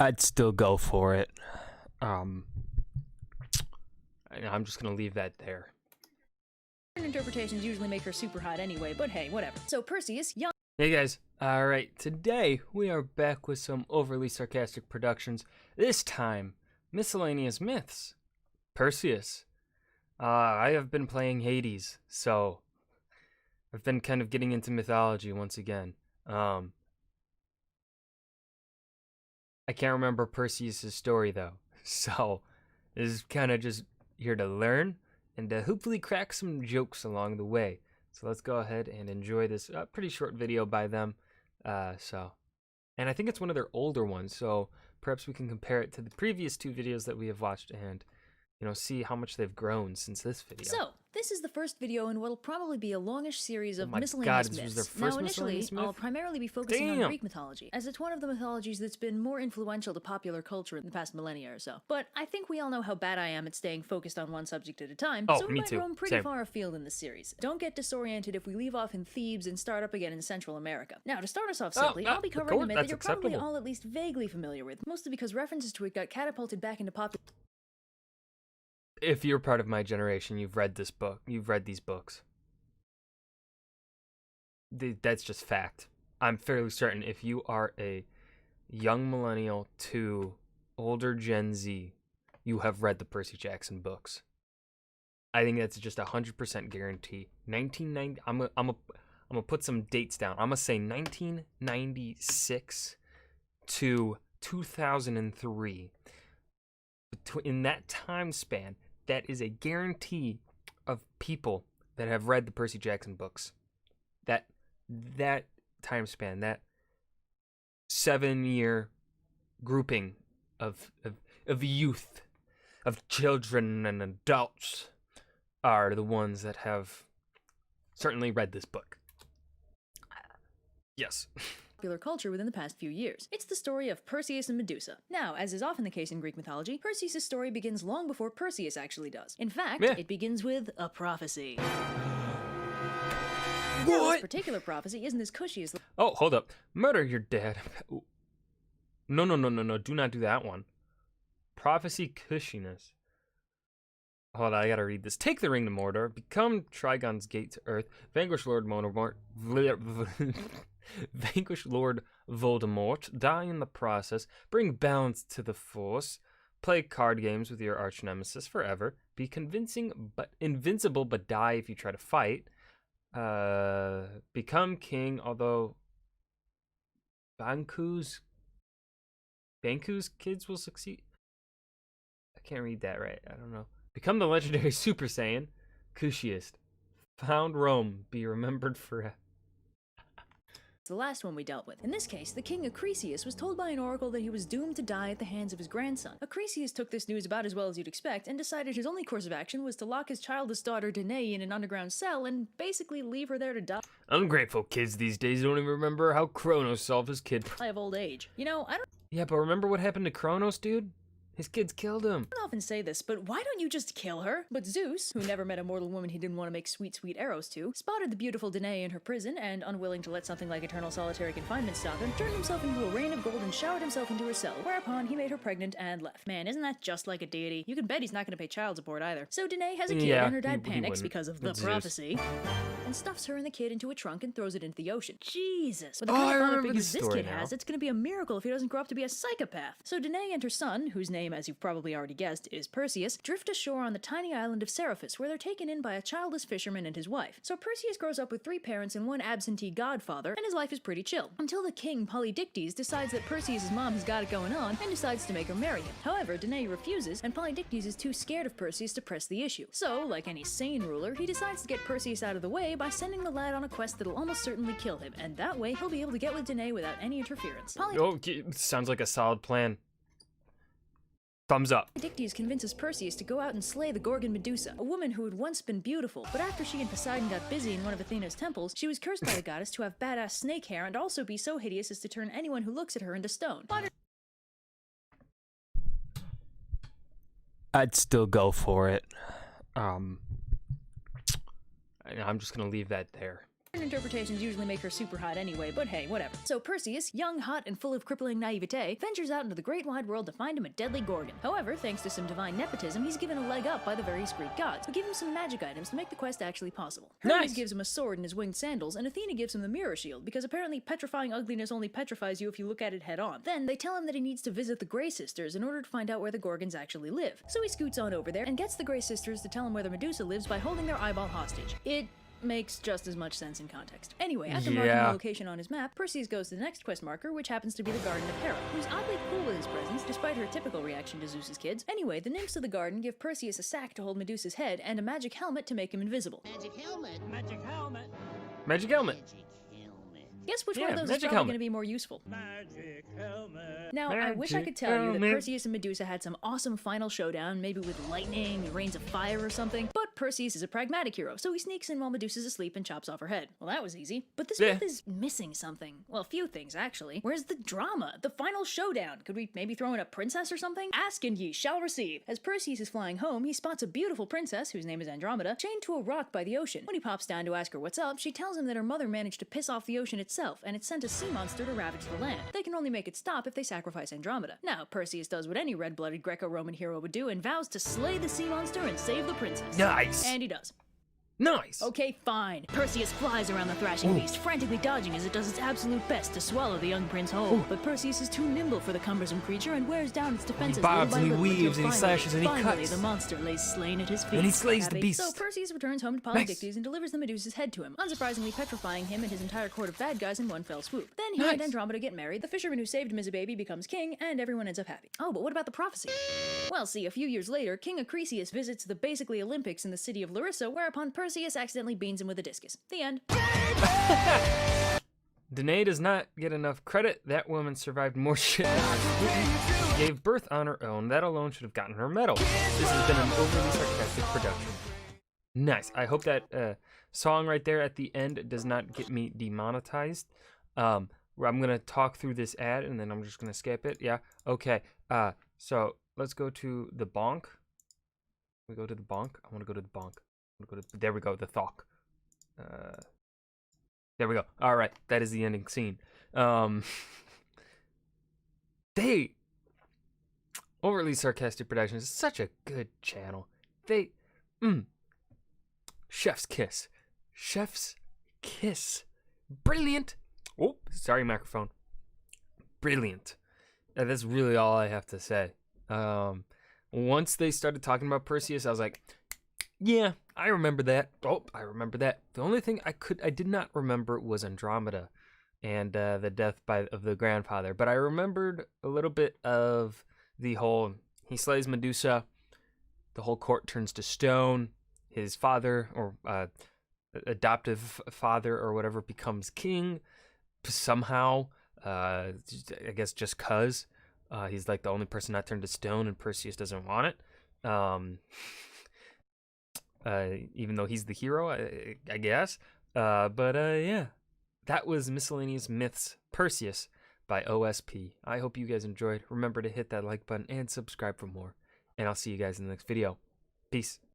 I'd still go for it. I'm just gonna leave that there. Interpretations usually make her super hot anyway, but hey, whatever. So Perseus, young. Hey guys, alright, today we are back with some overly sarcastic productions. This time, Miscellaneous Myths. Perseus. I have been playing Hades, so I've been kind of getting into mythology once again. I can't remember Perseus' story though, so this is kind of just here to learn and to hopefully crack some jokes along the way. So let's go ahead and enjoy this pretty short video by them. And I think it's one of their older ones, so perhaps we can compare it to the previous two videos that we have watched and, you know, see how much they've grown since this video. So, this is the first video in what'll probably be a longish series of God, miscellaneous this was myths. their first Now, initially, miscellaneous myth? I'll primarily be focusing on Greek mythology, as it's one of the mythologies that's been more influential to popular culture in the past millennia or so. But I think we all know how bad I am at staying focused on one subject at a time, so we might roam pretty far afield in this series. Don't get disoriented if we leave off in Thebes and start up again in Central America. Now, to start us off simply, I'll be covering a myth that you're probably all at least vaguely familiar with, mostly because references to it got catapulted back into popular. If you're part of my generation, you've read this book. You've read these books. That's just fact. I'm fairly certain if you are a young millennial to older Gen Z, you have read the Percy Jackson books. I think that's just 100% guarantee. 1990. I'm gonna put some dates down. I'm gonna say 1996 to 2003. In that time span, that is a guarantee of people that have read the Percy Jackson books. That time span, that 7-year grouping of youth, of children and adults are the ones that have certainly read this book. Yes. Popular culture within the past few years. It's the story of Perseus and Medusa. Now, as is often the case in Greek mythology, Perseus' story begins long before Perseus actually does. In fact, it begins with a prophecy. Now, this particular prophecy isn't as cushy as... Oh, hold up. Murder your dad. No. Do not do that one. Prophecy cushiness. Hold on, I gotta read this. Take the ring to Mordor. Become Trigon's gate to Earth. Vanquish Lord Voldemort. Vanquish Lord Voldemort. Die in the process. Bring balance to the Force. Play card games with your arch nemesis forever. Be invincible, but die if you try to fight. Become king, although Banku's kids will succeed. I can't read that right. I don't know. Become the legendary Super Saiyan. Cushiest. Found Rome. Be remembered forever. It's the last one we dealt with. In this case, the king Acrisius was told by an oracle that he was doomed to die at the hands of his grandson. Acrisius took this news about as well as you'd expect and decided his only course of action was to lock his childless daughter Danae in an underground cell and basically leave her there to die. Ungrateful kids these days don't even remember how Kronos solved his kid. I have old age. You know, I don't... Yeah, but remember what happened to Kronos, dude? His kids killed him. I don't often say this, but why don't you just kill her? But Zeus, who never met a mortal woman he didn't want to make sweet, sweet arrows to, spotted the beautiful Danae in her prison, and unwilling to let something like eternal solitary confinement stop him, turned himself into a rain of gold and showered himself into her cell, whereupon he made her pregnant and left. Man, isn't that just like a deity? You can bet he's not going to pay child support either. So Danae has a kid, and her dad panics because of the prophecy, and stuffs her and the kid into a trunk and throws it into the ocean. Jesus! With the kind of father figures this kid has, it's going to be a miracle if he doesn't grow up to be a psychopath. So Danae and her son, whose name, as you've probably already guessed, is Perseus, drift ashore on the tiny island of Seriphus, where they're taken in by a childless fisherman and his wife. So Perseus grows up with 3 parents and 1 absentee godfather, and his life is pretty chill. Until the king Polydictes decides that Perseus' mom has got it going on, and decides to make her marry him. However, Danae refuses, and Polydictes is too scared of Perseus to press the issue. So, like any sane ruler, he decides to get Perseus out of the way by sending the lad on a quest that'll almost certainly kill him, and that way he'll be able to get with Danae without any interference. Sounds like a solid plan. Thumbs up. Polydictes convinces Perseus to go out and slay the Gorgon Medusa, a woman who had once been beautiful, but after she and Poseidon got busy in one of Athena's temples, she was cursed by the goddess to have badass snake hair and also be so hideous as to turn anyone who looks at her into stone. I'd still go for it. I'm just gonna leave that there. Interpretations usually make her super hot anyway, but hey, whatever. So Perseus, young, hot, and full of crippling naivete, ventures out into the great wide world to find him a deadly Gorgon. However, thanks to some divine nepotism, he's given a leg up by the various Greek gods, who give him some magic items to make the quest actually possible. Hermes Nice. gives him a sword and his winged sandals, and Athena gives him the mirror shield, because apparently petrifying ugliness only petrifies you if you look at it head on. Then, they tell him that he needs to visit the Grey Sisters in order to find out where the Gorgons actually live. So he scoots on over there and gets the Grey Sisters to tell him where the Medusa lives by holding their eyeball hostage. It makes just as much sense in context. Anyway, after marking the location on his map, Perseus goes to the next quest marker, which happens to be the Garden of Hera, who's oddly cool with his presence, despite her typical reaction to Zeus's kids. Anyway, the nymphs of the garden give Perseus a sack to hold Medusa's head and a magic helmet to make him invisible. Magic helmet. Magic helmet. Magic helmet. Magic helmet. Guess which one of those is magic probably helmet. going to be more useful. Magic helmet. Now, I wish I Magic could tell you that helmet. Perseus and Medusa had some awesome final showdown, maybe with lightning and rains of fire or something, but Perseus is a pragmatic hero, so he sneaks in while Medusa's asleep and chops off her head. Well, that was easy. But this myth is missing something. Well, a few things, actually. Where's the drama? The final showdown? Could we maybe throw in a princess or something? Ask and ye shall receive. As Perseus is flying home, he spots a beautiful princess, whose name is Andromeda, chained to a rock by the ocean. When he pops down to ask her what's up, she tells him that her mother managed to piss off the ocean itself, and it sent a sea monster to ravage the land. They can only make it stop if they sacrifice Andromeda. Now, Perseus does what any red-blooded Greco-Roman hero would do and vows to slay the sea monster and save the princess. Nice. And he does. Nice. Okay, fine. Perseus flies around the thrashing beast, frantically dodging as it does its absolute best to swallow the young prince whole. But Perseus is too nimble for the cumbersome creature and wears down its defenses bobs little by and he little until weaves and he finally, slashes and he finally, cuts. the monster lays slain at his feet. And he slays the Happy. beast. So Perseus returns home to Polydectes and delivers the Medusa's head to him, unsurprisingly petrifying him and his entire court of bad guys in one fell swoop. Then he and Andromeda get married, the fisherman who saved him as a baby becomes king, and everyone ends up happy. Oh, but what about the prophecy? Well, see, a few years later, King Acrisius visits the basically Olympics in the city of Larissa, whereupon Perseus accidentally beans him with a discus. The end. Danae does not get enough credit. That woman survived more shit than her. She gave birth on her own. That alone should have gotten her a medal. This has been an overly sarcastic production. Nice. I hope that song right there at the end does not get me demonetized. I'm gonna talk through this ad and then I'm just gonna skip it. Yeah. Okay. So let's go to the bonk. We go to the bonk. I want to go to the bonk. There we go. The thok. There we go. All right, that is the ending scene. Overly Sarcastic Productions is such a good channel. Chef's kiss. Chef's kiss. Brilliant. Oh, sorry, microphone. Brilliant. That's really all I have to say. Once they started talking about Perseus, I was like, yeah, I remember that. Oh, I remember that. The only thing I did not remember was Andromeda and the death of the grandfather. But I remembered a little bit of the whole, he slays Medusa, the whole court turns to stone, his father or adoptive father or whatever becomes king somehow. I guess just 'cause he's like the only person not turned to stone and Perseus doesn't want it. Even though he's the hero, I guess. Yeah, that was Miscellaneous Myths Perseus by OSP. I hope you guys enjoyed. Remember to hit that like button and subscribe for more. And I'll see you guys in the next video. Peace.